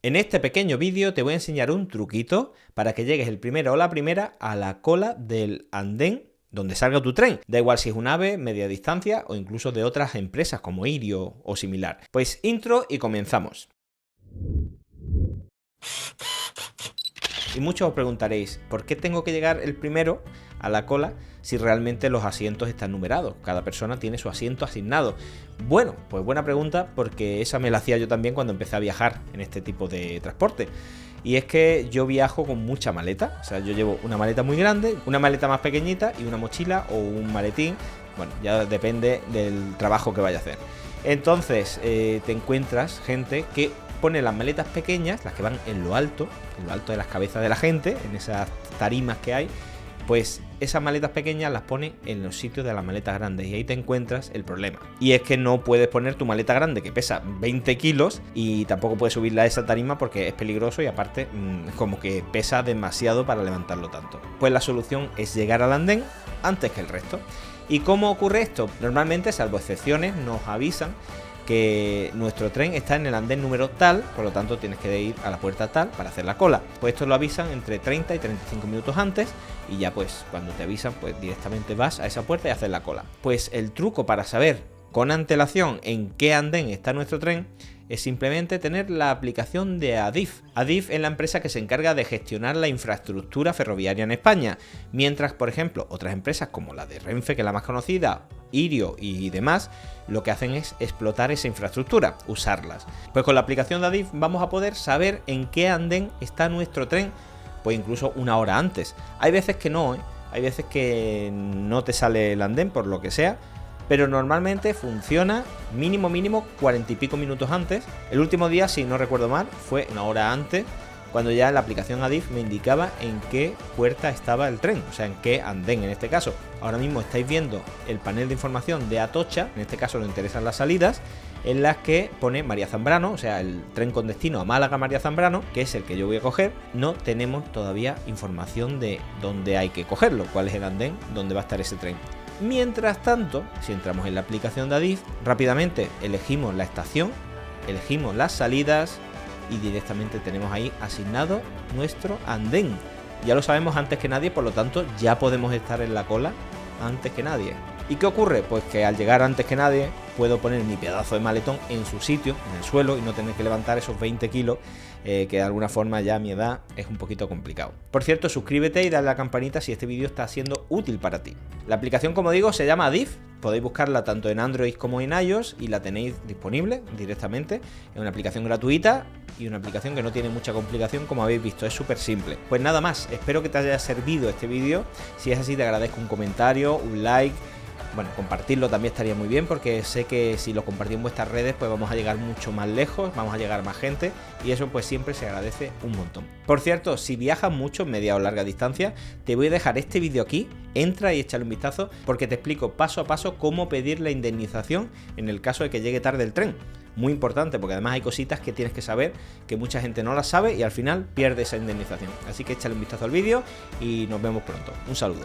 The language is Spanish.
En este pequeño vídeo te voy a enseñar un truquito para que llegues el primero o la primera a la cola del andén donde salga tu tren. Da igual si es un AVE, media distancia o incluso de otras empresas como Irio o similar. Pues intro y comenzamos. Y muchos os preguntaréis, ¿por qué tengo que llegar el primero a la cola si realmente los asientos están numerados? Cada persona tiene su asiento asignado. Bueno, pues buena pregunta, porque esa me la hacía yo también cuando empecé a viajar en este tipo de transporte. Y es que yo viajo con mucha maleta, o sea, yo llevo una maleta muy grande, una maleta más pequeñita y una mochila o un maletín. Bueno, ya depende del trabajo que vaya a hacer. Entonces te encuentras gente que pone las maletas pequeñas, las que van en lo alto de las cabezas de la gente, en esas tarimas que hay, pues esas maletas pequeñas las pone en los sitios de las maletas grandes y ahí te encuentras el problema. Y es que no puedes poner tu maleta grande que pesa 20 kilos y tampoco puedes subirla a esa tarima porque es peligroso y aparte como que pesa demasiado para levantarlo tanto. Pues la solución es llegar al andén antes que el resto. ¿Y cómo ocurre esto? Normalmente, salvo excepciones, nos avisan que nuestro tren está en el andén número tal, por lo tanto tienes que ir a la puerta tal para hacer la cola. Pues esto lo avisan entre 30 y 35 minutos antes y ya pues cuando te avisan pues directamente vas a esa puerta y haces la cola. Pues el truco para saber con antelación en qué andén está nuestro tren es simplemente tener la aplicación de Adif. Adif es la empresa que se encarga de gestionar la infraestructura ferroviaria en España, mientras, por ejemplo, otras empresas como la de Renfe, que es la más conocida, Irio y demás, lo que hacen es explotar esa infraestructura, usarlas. Pues con la aplicación de Adif vamos a poder saber en qué andén está nuestro tren, pues incluso una hora antes. Hay veces que no, hay veces que no te sale el andén por lo que sea, pero normalmente funciona mínimo 40 y pico minutos antes. El último día, si no recuerdo mal, fue una hora antes, cuando ya la aplicación Adif me indicaba en qué puerta estaba el tren, o sea, en qué andén en este caso. Ahora mismo estáis viendo el panel de información de Atocha, en este caso nos interesan las salidas, en las que pone María Zambrano, o sea, el tren con destino a Málaga María Zambrano, que es el que yo voy a coger. No tenemos todavía información de dónde hay que cogerlo, cuál es el andén, dónde va a estar ese tren. Mientras tanto, si entramos en la aplicación de Adif, rápidamente elegimos la estación, elegimos las salidas y directamente tenemos ahí asignado nuestro andén. Ya lo sabemos antes que nadie, por lo tanto ya podemos estar en la cola antes que nadie. ¿Y qué ocurre? Pues que al llegar antes que nadie puedo poner mi pedazo de maletón en su sitio, en el suelo, y no tener que levantar esos 20 kilos, que de alguna forma ya a mi edad es un poquito complicado. Por cierto, suscríbete y dale a la campanita si este vídeo está siendo útil para ti. La aplicación, como digo, se llama Adif. Podéis buscarla tanto en Android como en iOS y la tenéis disponible directamente. Es una aplicación gratuita y una aplicación que no tiene mucha complicación, como habéis visto, es súper simple. Pues nada más, espero que te haya servido este vídeo. Si es así, te agradezco un comentario, un like. Bueno, compartirlo también estaría muy bien, porque sé que si lo compartís en vuestras redes pues vamos a llegar mucho más lejos, vamos a llegar a más gente y eso pues siempre se agradece un montón. Por cierto, si viajas mucho, media o larga distancia, te voy a dejar este vídeo aquí, entra y échale un vistazo porque te explico paso a paso cómo pedir la indemnización en el caso de que llegue tarde el tren. Muy importante, porque además hay cositas que tienes que saber que mucha gente no las sabe y al final pierde esa indemnización. Así que échale un vistazo al vídeo y nos vemos pronto. Un saludo.